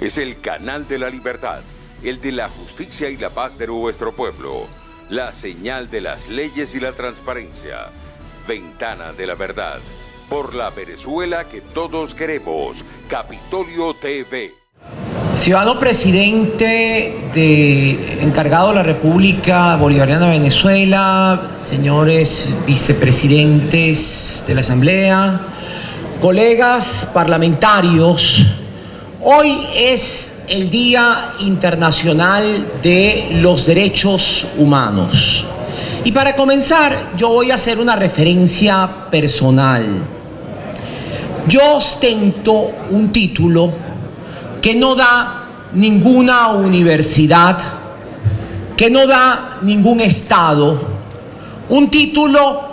Es el canal de la libertad, el de la justicia y la paz de nuestro pueblo. La señal de las leyes y la transparencia. Ventana de la verdad. Por la Venezuela que todos queremos. Capitolio TV. Ciudadano presidente encargado de la República Bolivariana de Venezuela, señores vicepresidentes de la Asamblea, colegas parlamentarios, hoy es el Día Internacional de los Derechos Humanos. Y para comenzar, yo voy a hacer una referencia personal. Yo ostento un título que no da ninguna universidad, que no da ningún estado, un título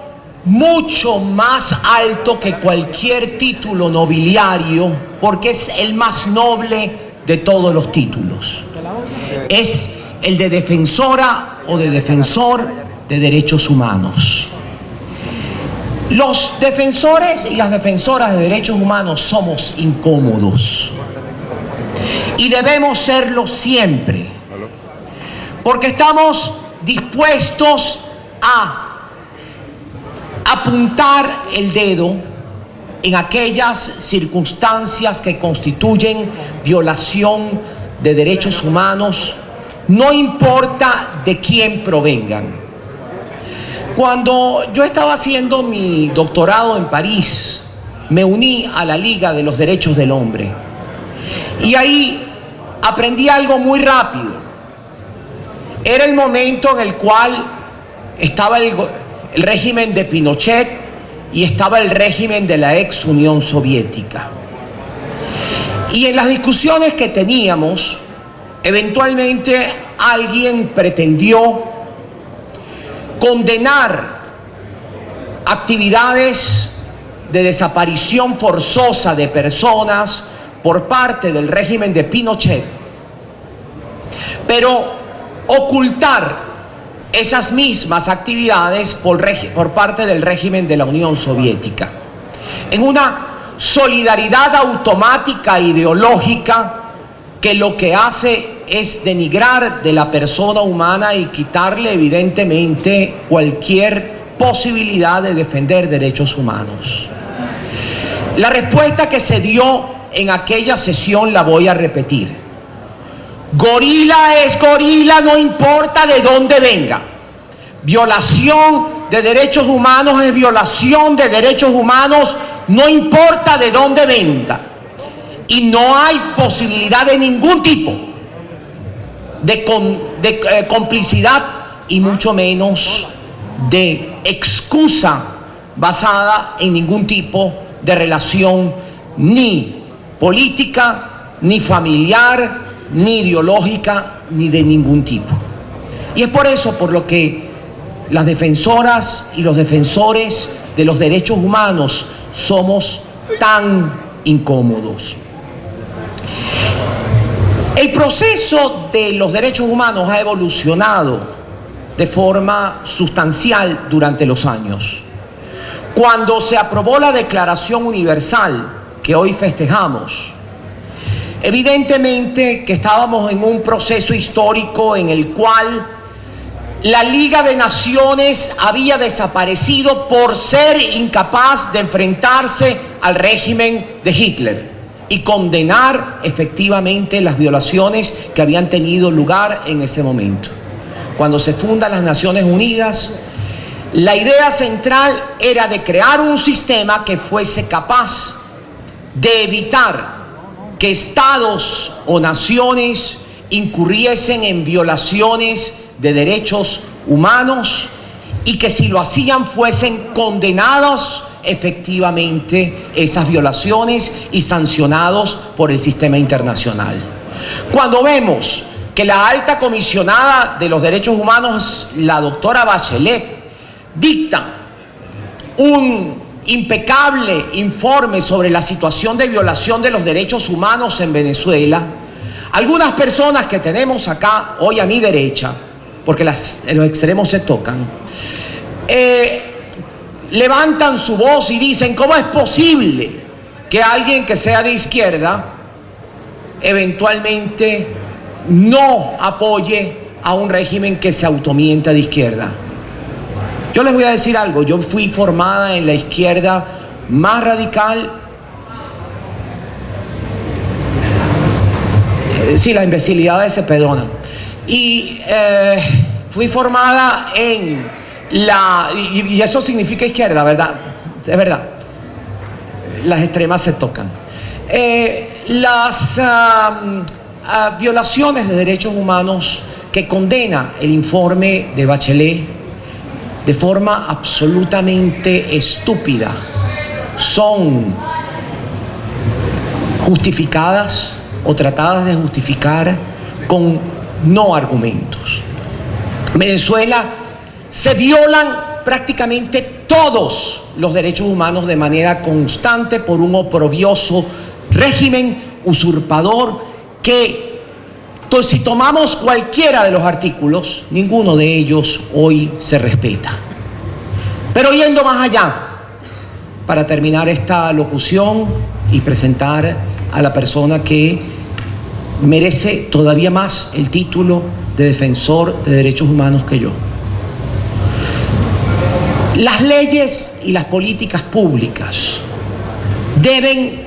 mucho más alto que cualquier título nobiliario, porque es el más noble de todos los títulos. Es el de defensora o de defensor de derechos humanos. Los defensores y las defensoras de derechos humanos somos incómodos. Y debemos serlo siempre, porque estamos dispuestos a apuntar el dedo en aquellas circunstancias que constituyen violación de derechos humanos, no importa de quién provengan. Cuando yo estaba haciendo mi doctorado en París, me uní a la Liga de los Derechos del Hombre. Y ahí aprendí algo muy rápido. Era el momento en el cual estaba el régimen de Pinochet y estaba el régimen de la ex Unión Soviética. Y en las discusiones que teníamos, eventualmente alguien pretendió condenar actividades de desaparición forzosa de personas por parte del régimen de Pinochet, pero ocultar esas mismas actividades por parte del régimen de la Unión Soviética, en una solidaridad automática ideológica que lo que hace es denigrar de la persona humana y quitarle evidentemente cualquier posibilidad de defender derechos humanos. La respuesta que se dio en aquella sesión la voy a repetir. Gorila es gorila, no importa de dónde venga. Violación de derechos humanos es violación de derechos humanos, no importa de dónde venga. Y no hay posibilidad de ningún tipo de complicidad y mucho menos de excusa basada en ningún tipo de relación ni política, ni familiar, ni ideológica, ni de ningún tipo. Y es por eso por lo que las defensoras y los defensores de los derechos humanos somos tan incómodos. El proceso de los derechos humanos ha evolucionado de forma sustancial durante los años. Cuando se aprobó la Declaración Universal que hoy festejamos, evidentemente que estábamos en un proceso histórico en el cual la Liga de Naciones había desaparecido por ser incapaz de enfrentarse al régimen de Hitler y condenar efectivamente las violaciones que habían tenido lugar en ese momento. Cuando se fundan las Naciones Unidas, la idea central era de crear un sistema que fuese capaz de evitar que estados o naciones incurriesen en violaciones de derechos humanos y que si lo hacían fuesen condenados efectivamente esas violaciones y sancionados por el sistema internacional. Cuando vemos que la alta comisionada de los derechos humanos, la doctora Bachelet, dicta un impecable informe sobre la situación de violación de los derechos humanos en Venezuela, algunas personas que tenemos acá hoy a mi derecha, porque los extremos se tocan, levantan su voz y dicen: ¿cómo es posible que alguien que sea de izquierda eventualmente no apoye a un régimen que se automienta de izquierda. Yo les voy a decir algo, yo fui formada en la izquierda más radical. Sí, las imbecilidades se perdonan. Y fui formada en la... Y eso significa izquierda, ¿verdad? Es verdad. Las extremas se tocan. Las violaciones de derechos humanos que condena el informe de Bachelet de forma absolutamente estúpida son justificadas o tratadas de justificar con no argumentos. En Venezuela se violan prácticamente todos los derechos humanos de manera constante por un oprobioso régimen usurpador que, si tomamos cualquiera de los artículos, ninguno de ellos hoy se respeta. Pero yendo más allá, para terminar esta locución y presentar a la persona que merece todavía más el título de defensor de derechos humanos que yo. Las leyes y las políticas públicas deben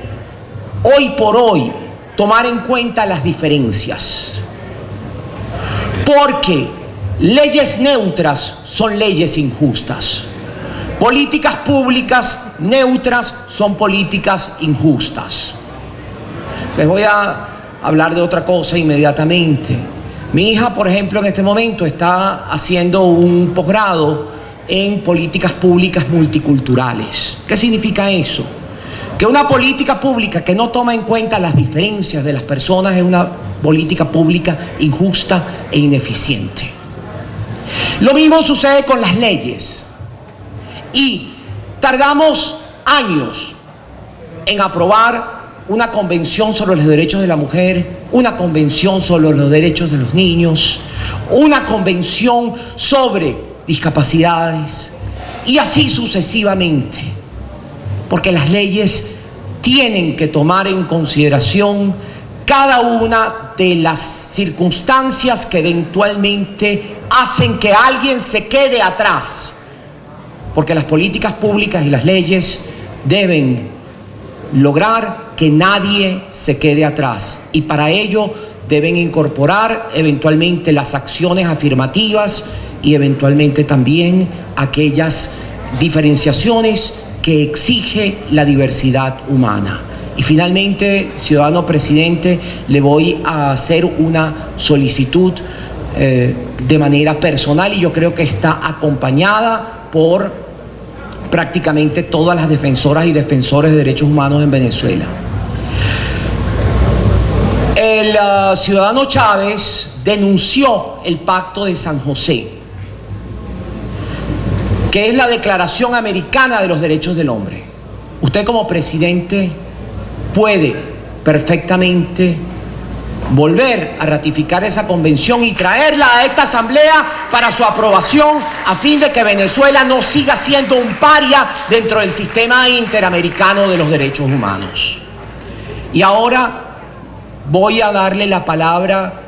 hoy por hoy tomar en cuenta las diferencias, porque leyes neutras son leyes injustas. Políticas públicas neutras son políticas injustas. Les voy a hablar de otra cosa inmediatamente. Mi hija, por ejemplo, en este momento está haciendo un posgrado en políticas públicas multiculturales. ¿Qué significa eso? Que una política pública que no toma en cuenta las diferencias de las personas es una política pública injusta e ineficiente. Lo mismo sucede con las leyes. Y tardamos años en aprobar una convención sobre los derechos de la mujer, una convención sobre los derechos de los niños, una convención sobre discapacidades y así sucesivamente. Porque las leyes tienen que tomar en consideración cada una de las circunstancias que eventualmente hacen que alguien se quede atrás. Porque las políticas públicas y las leyes deben lograr que nadie se quede atrás. Y para ello deben incorporar eventualmente las acciones afirmativas y eventualmente también aquellas diferenciaciones que exige la diversidad humana. Y finalmente, ciudadano presidente, le voy a hacer una solicitud de manera personal y yo creo que está acompañada por prácticamente todas las defensoras y defensores de derechos humanos en Venezuela. El ciudadano Chávez denunció el Pacto de San José, que es la Declaración Americana de los Derechos del Hombre. Usted como presidente puede perfectamente volver a ratificar esa convención y traerla a esta asamblea para su aprobación a fin de que Venezuela no siga siendo un paria dentro del sistema interamericano de los derechos humanos. Y ahora voy a darle la palabra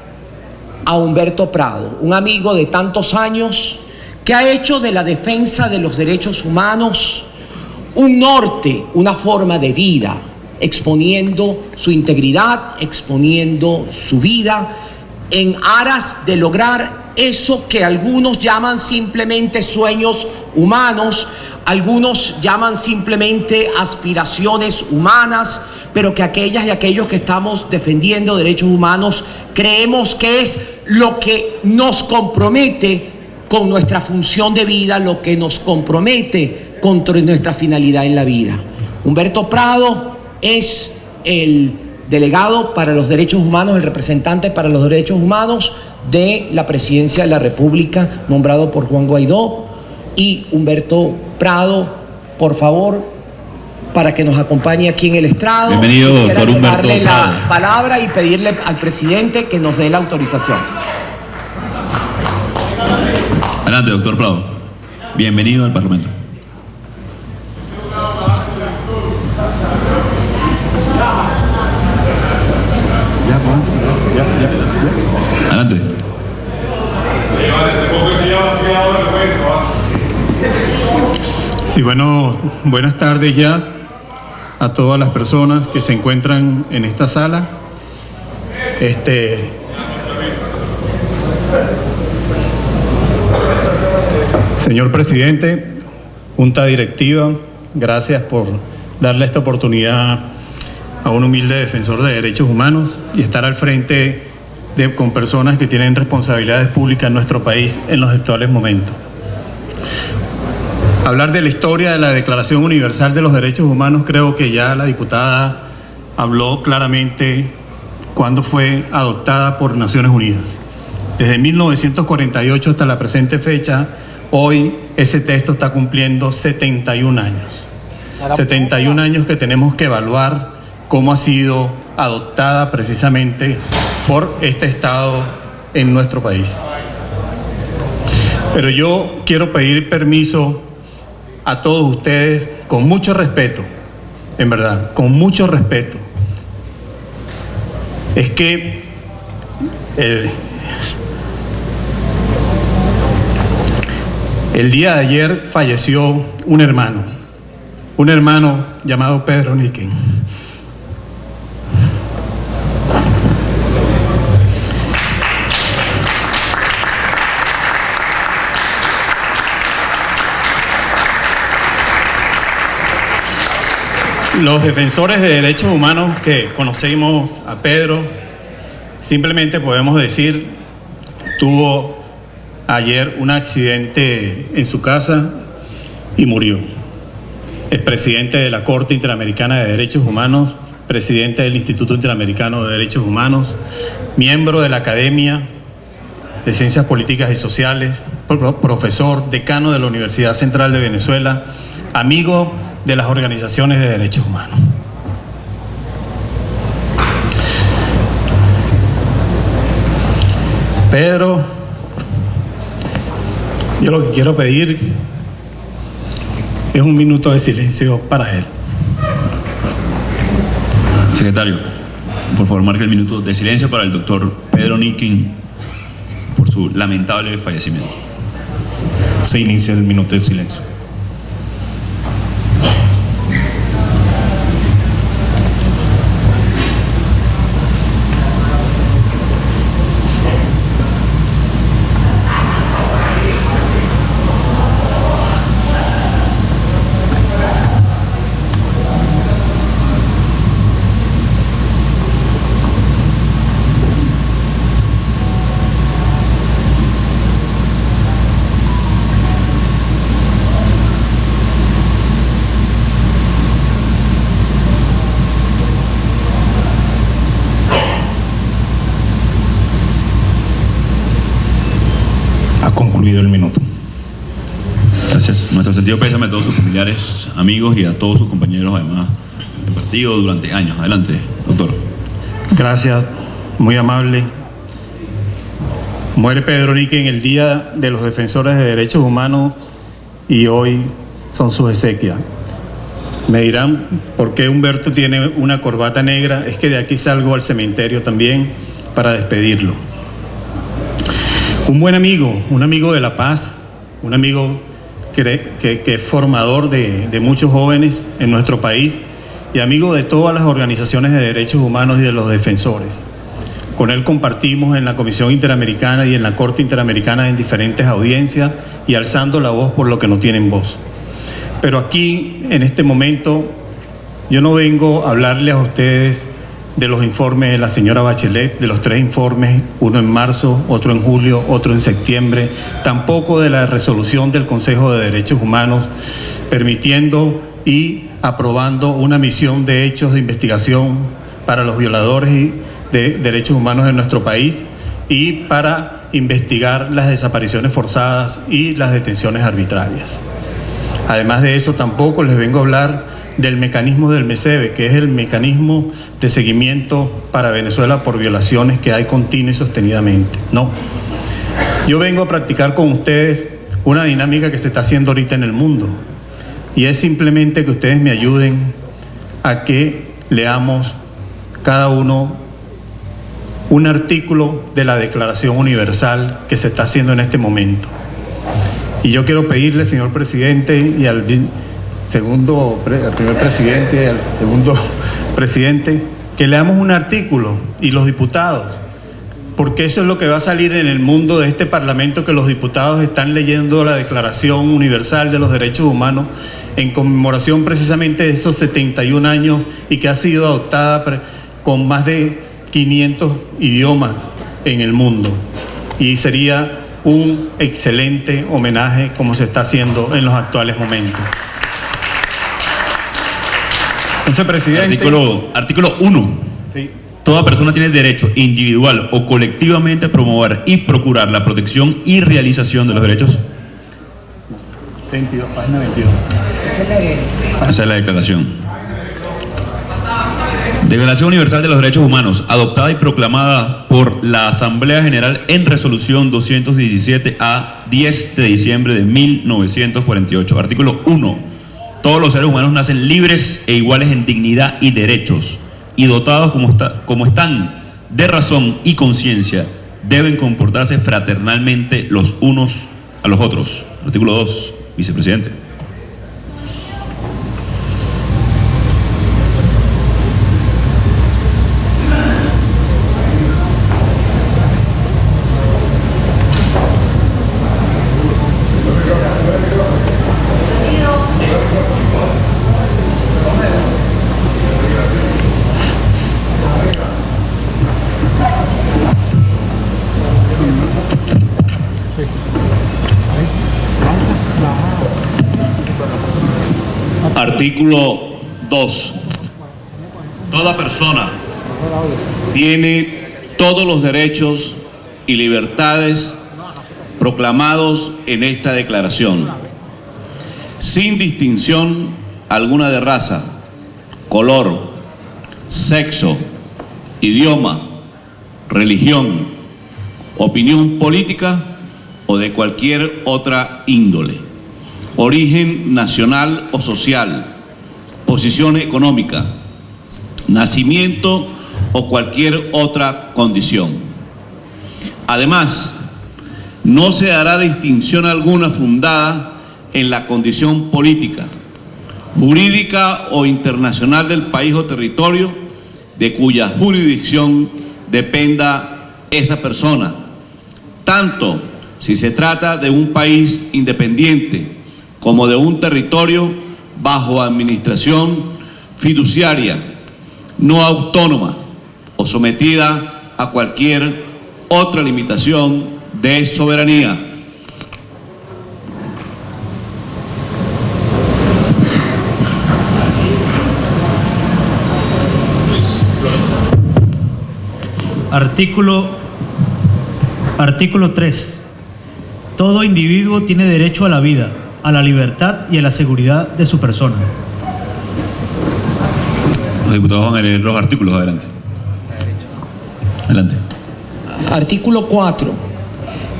a Humberto Prado, un amigo de tantos años que ha hecho de la defensa de los derechos humanos un norte, una forma de vida, exponiendo su integridad, exponiendo su vida en aras de lograr eso que algunos llaman simplemente sueños humanos, algunos llaman simplemente aspiraciones humanas, pero que aquellas y aquellos que estamos defendiendo derechos humanos creemos que es lo que nos compromete con nuestra función de vida, lo que nos compromete con nuestra finalidad en la vida. Humberto Prado es el delegado para los derechos humanos, el representante para los derechos humanos de la Presidencia de la República, nombrado por Juan Guaidó. Y Humberto Prado, por favor, para que nos acompañe aquí en el estrado. Bienvenido, doctor Humberto darle Prado. la palabra y pedirle al presidente que nos dé la autorización. Adelante, doctor Prado. Bienvenido al Parlamento. Ya, Adelante. Sí, bueno, buenas tardes ya a todas las personas que se encuentran en esta sala. Señor presidente, junta directiva, gracias por darle esta oportunidad a un humilde defensor de derechos humanos y estar al frente con personas que tienen responsabilidades públicas en nuestro país en los actuales momentos. Hablar de la historia de la Declaración Universal de los Derechos Humanos, creo que ya la diputada habló claramente cuándo fue adoptada por Naciones Unidas. Desde 1948 hasta la presente fecha, hoy ese texto está cumpliendo 71 años. 71 años que tenemos que evaluar cómo ha sido adoptada precisamente por este Estado en nuestro país. Pero yo quiero pedir permiso a todos ustedes con mucho respeto, en verdad, con mucho respeto. Es que el día de ayer falleció un hermano llamado Pedro Niquen. Los defensores de derechos humanos que conocemos a Pedro, simplemente podemos decir, tuvo ayer un accidente en su casa y murió. Es presidente de la Corte Interamericana de Derechos Humanos, presidente del Instituto Interamericano de Derechos Humanos, miembro de la Academia de Ciencias Políticas y Sociales, profesor, decano de la Universidad Central de Venezuela, amigo de las organizaciones de derechos humanos. Pedro, yo lo que quiero pedir es un minuto de silencio para él. Secretario, por favor, marque el minuto de silencio para el doctor Pedro Niquen por su lamentable fallecimiento. Se inicia el minuto de silencio. Ha concluido el minuto. Gracias. Nuestro sentido pésame a todos sus familiares, amigos y a todos sus compañeros, además, del partido durante años. Adelante, doctor. Gracias, muy amable. Muere Pedro Niquen en el Día de los Defensores de Derechos Humanos y hoy son sus exequias. Me dirán por qué Humberto tiene una corbata negra. Es que de aquí salgo al cementerio también para despedirlo. Un buen amigo, un amigo de la paz, un amigo que es formador de muchos jóvenes en nuestro país y amigo de todas las organizaciones de derechos humanos y de los defensores. Con él compartimos en la Comisión Interamericana y en la Corte Interamericana en diferentes audiencias y alzando la voz por lo que no tienen voz. Pero aquí, en este momento, yo no vengo a hablarles a ustedes de los informes de la señora Bachelet, de los 3 informes, uno en marzo, otro en julio, otro en septiembre, tampoco de la resolución del Consejo de Derechos Humanos, permitiendo y aprobando una misión de hechos de investigación para los violadores de derechos humanos en nuestro país y para investigar las desapariciones forzadas y las detenciones arbitrarias. Además de eso, tampoco les vengo a hablar del mecanismo del MESEVE, que es el mecanismo de seguimiento para Venezuela por violaciones que hay continua y sostenidamente. No. Yo vengo a practicar con ustedes una dinámica que se está haciendo ahorita en el mundo, y es simplemente que ustedes me ayuden a que leamos cada uno un artículo de la Declaración Universal que se está haciendo en este momento. Y yo quiero pedirle, señor presidente, y al primer presidente y al segundo presidente, que leamos un artículo, y los diputados, porque eso es lo que va a salir en el mundo de este Parlamento, que los diputados están leyendo la Declaración Universal de los Derechos Humanos en conmemoración precisamente de esos 71 años y que ha sido adoptada con más de 500 idiomas en el mundo. Y sería un excelente homenaje como se está haciendo en los actuales momentos. Entonces, presidente... Artículo 1. Sí. Toda persona tiene derecho individual o colectivamente a promover y procurar la protección y realización de los derechos. 22, página 22. Esa es la declaración. Declaración Universal de los Derechos Humanos, adoptada y proclamada por la Asamblea General en resolución 217 a 10 de diciembre de 1948. Artículo 1. Todos los seres humanos nacen libres e iguales en dignidad y derechos, y dotados como están de razón y conciencia, deben comportarse fraternalmente los unos a los otros. Artículo 2, vicepresidente. Artículo 2. Toda persona tiene todos los derechos y libertades proclamados en esta declaración, sin distinción alguna de raza, color, sexo, idioma, religión, opinión política o de cualquier otra índole, origen nacional o social, posición económica, nacimiento o cualquier otra condición. Además, no se hará distinción alguna fundada en la condición política, jurídica o internacional del país o territorio de cuya jurisdicción dependa esa persona, tanto si se trata de un país independiente como de un territorio bajo administración fiduciaria, no autónoma o sometida a cualquier otra limitación de soberanía. Artículo 3. Todo individuo tiene derecho a la vida, a la libertad y a la seguridad de su persona. Los diputados van a leer los artículos. Adelante. Adelante. Artículo 4.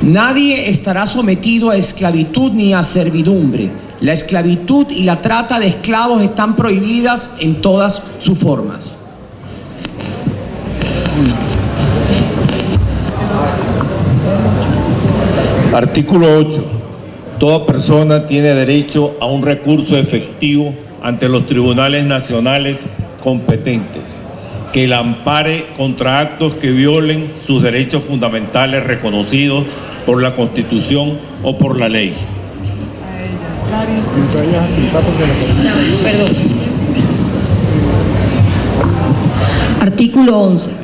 Nadie estará sometido a esclavitud ni a servidumbre. La esclavitud y la trata de esclavos están prohibidas en todas sus formas. Artículo 8. Toda persona tiene derecho a un recurso efectivo ante los tribunales nacionales competentes, que la ampare contra actos que violen sus derechos fundamentales reconocidos por la Constitución o por la ley. Artículo 11.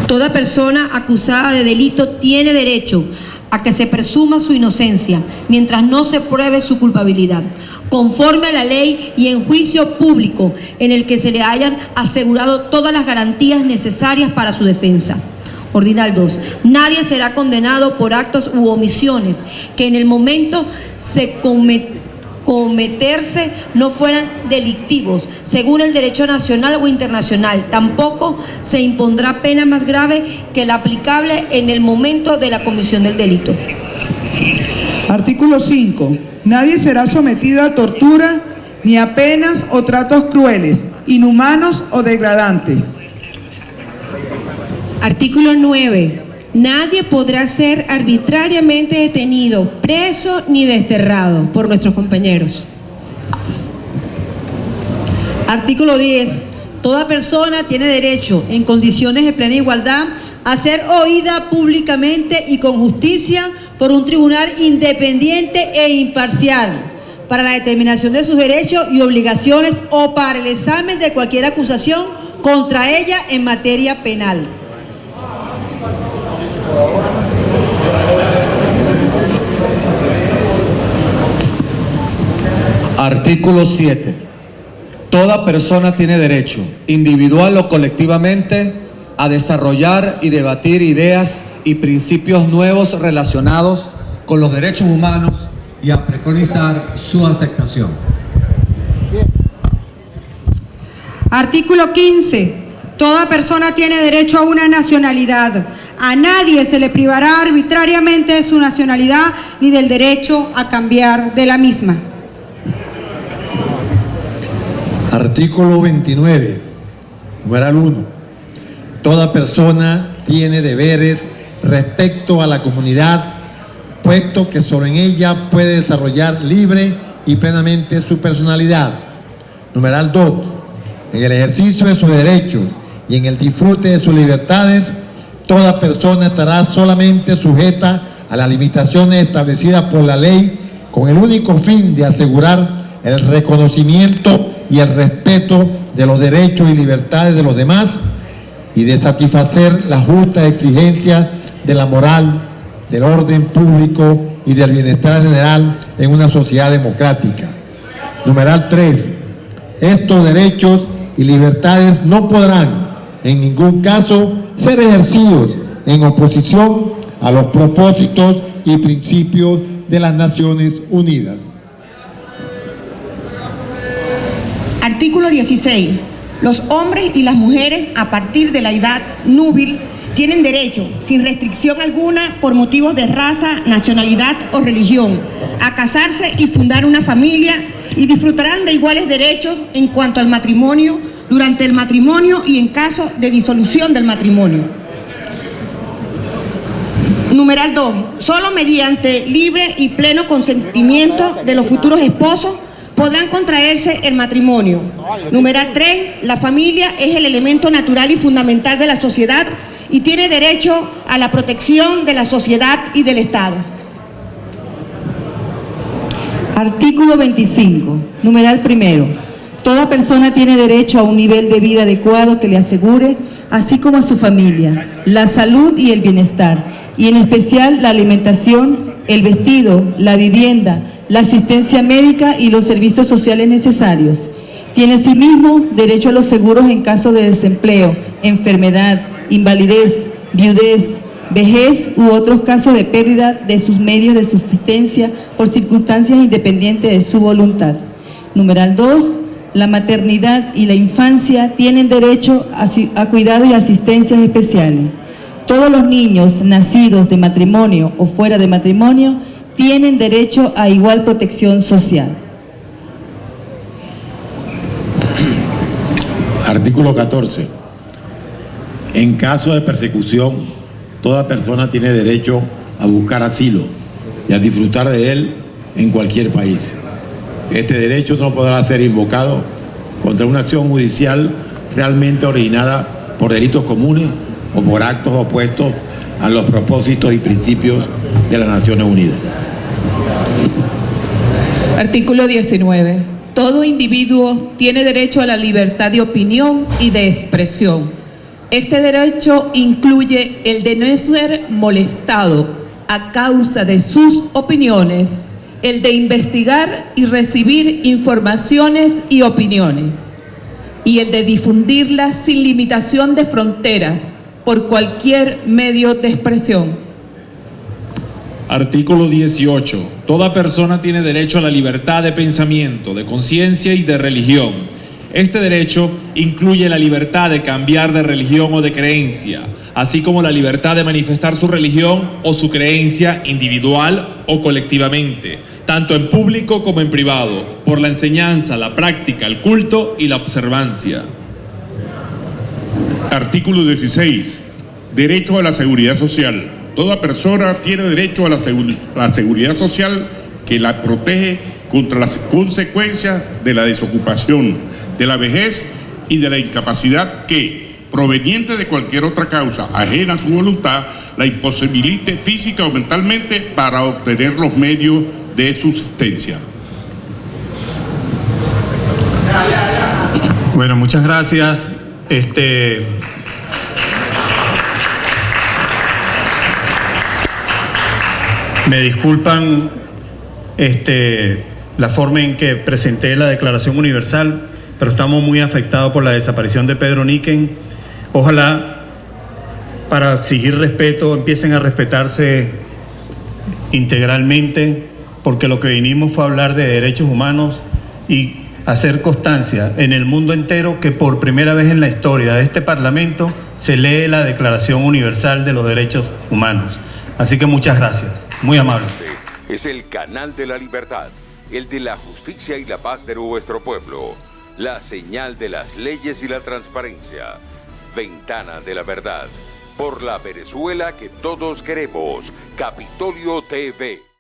Toda persona acusada de delito tiene derecho a que se presuma su inocencia mientras no se pruebe su culpabilidad, conforme a la ley y en juicio público en el que se le hayan asegurado todas las garantías necesarias para su defensa. Ordinal 2. Nadie será condenado por actos u omisiones que en el momento se cometerse no fueran delictivos, según el derecho nacional o internacional. Tampoco se impondrá pena más grave que la aplicable en el momento de la comisión del delito. Artículo 5. Nadie será sometido a tortura ni a penas o tratos crueles, inhumanos o degradantes. Artículo 9. Nadie podrá ser arbitrariamente detenido, preso ni desterrado por nuestros compañeros. Artículo 10. Toda persona tiene derecho, en condiciones de plena igualdad, a ser oída públicamente y con justicia por un tribunal independiente e imparcial para la determinación de sus derechos y obligaciones o para el examen de cualquier acusación contra ella en materia penal. Artículo 7. Toda persona tiene derecho, individual o colectivamente, a desarrollar y debatir ideas y principios nuevos relacionados con los derechos humanos y a preconizar su aceptación. Artículo 15. Toda persona tiene derecho a una nacionalidad. A nadie se le privará arbitrariamente de su nacionalidad ni del derecho a cambiar de la misma. Artículo 29, numeral 1. Toda persona tiene deberes respecto a la comunidad, puesto que solo en ella puede desarrollar libre y plenamente su personalidad. Numeral 2. En el ejercicio de sus derechos y en el disfrute de sus libertades, toda persona estará solamente sujeta a las limitaciones establecidas por la ley, con el único fin de asegurar el reconocimiento y el respeto de los derechos y libertades de los demás y de satisfacer las justas exigencias de la moral, del orden público y del bienestar general en una sociedad democrática. Numeral 3. Estos derechos y libertades no podrán en ningún caso ser ejercidos en oposición a los propósitos y principios de las Naciones Unidas. Artículo 16. Los hombres y las mujeres a partir de la edad núbil tienen derecho, sin restricción alguna, por motivos de raza, nacionalidad o religión, a casarse y fundar una familia y disfrutarán de iguales derechos en cuanto al matrimonio, durante el matrimonio y en caso de disolución del matrimonio. Numeral 2. Solo mediante libre y pleno consentimiento de los futuros esposos podrán contraerse el matrimonio. Numeral 3. La familia es el elemento natural y fundamental de la sociedad y tiene derecho a la protección de la sociedad y del Estado. Artículo 25, numeral 1. Toda persona tiene derecho a un nivel de vida adecuado que le asegure, así como a su familia, la salud y el bienestar, y en especial la alimentación, el vestido, la vivienda, la asistencia médica y los servicios sociales necesarios. Tiene asimismo derecho a los seguros en caso de desempleo, enfermedad, invalidez, viudez, vejez u otros casos de pérdida de sus medios de subsistencia por circunstancias independientes de su voluntad. Numeral 2. La maternidad y la infancia tienen derecho a cuidado y asistencias especiales. Todos los niños nacidos de matrimonio o fuera de matrimonio tienen derecho a igual protección social. Artículo 14. En caso de persecución, toda persona tiene derecho a buscar asilo y a disfrutar de él en cualquier país. Este derecho no podrá ser invocado contra una acción judicial realmente originada por delitos comunes o por actos opuestos a los propósitos y principios de las Naciones Unidas. Artículo 19. Todo individuo tiene derecho a la libertad de opinión y de expresión. Este derecho incluye el de no ser molestado a causa de sus opiniones, el de investigar y recibir informaciones y opiniones, y el de difundirlas sin limitación de fronteras por cualquier medio de expresión. Artículo 18. Toda persona tiene derecho a la libertad de pensamiento, de conciencia y de religión. Este derecho incluye la libertad de cambiar de religión o de creencia, así como la libertad de manifestar su religión o su creencia individual o colectivamente, tanto en público como en privado, por la enseñanza, la práctica, el culto y la observancia. Artículo 16. Derecho a la seguridad social. Toda persona tiene derecho a la seguridad social que la protege contra las consecuencias de la desocupación, de la vejez y de la incapacidad que, proveniente de cualquier otra causa ajena a su voluntad, la imposibilite física o mentalmente para obtener los medios de subsistencia. Bueno, muchas gracias. Me disculpan la forma en que presenté la Declaración Universal, pero estamos muy afectados por la desaparición de Pedro Niquen. Ojalá, para exigir respeto, empiecen a respetarse integralmente, porque lo que vinimos fue a hablar de derechos humanos y hacer constancia en el mundo entero que por primera vez en la historia de este Parlamento se lee la Declaración Universal de los Derechos Humanos. Así que muchas gracias. Muy amable. Este es el canal de la libertad, el de la justicia y la paz de nuestro pueblo, la señal de las leyes y la transparencia, Ventana de la Verdad, por la Venezuela que todos queremos, Capitolio TV.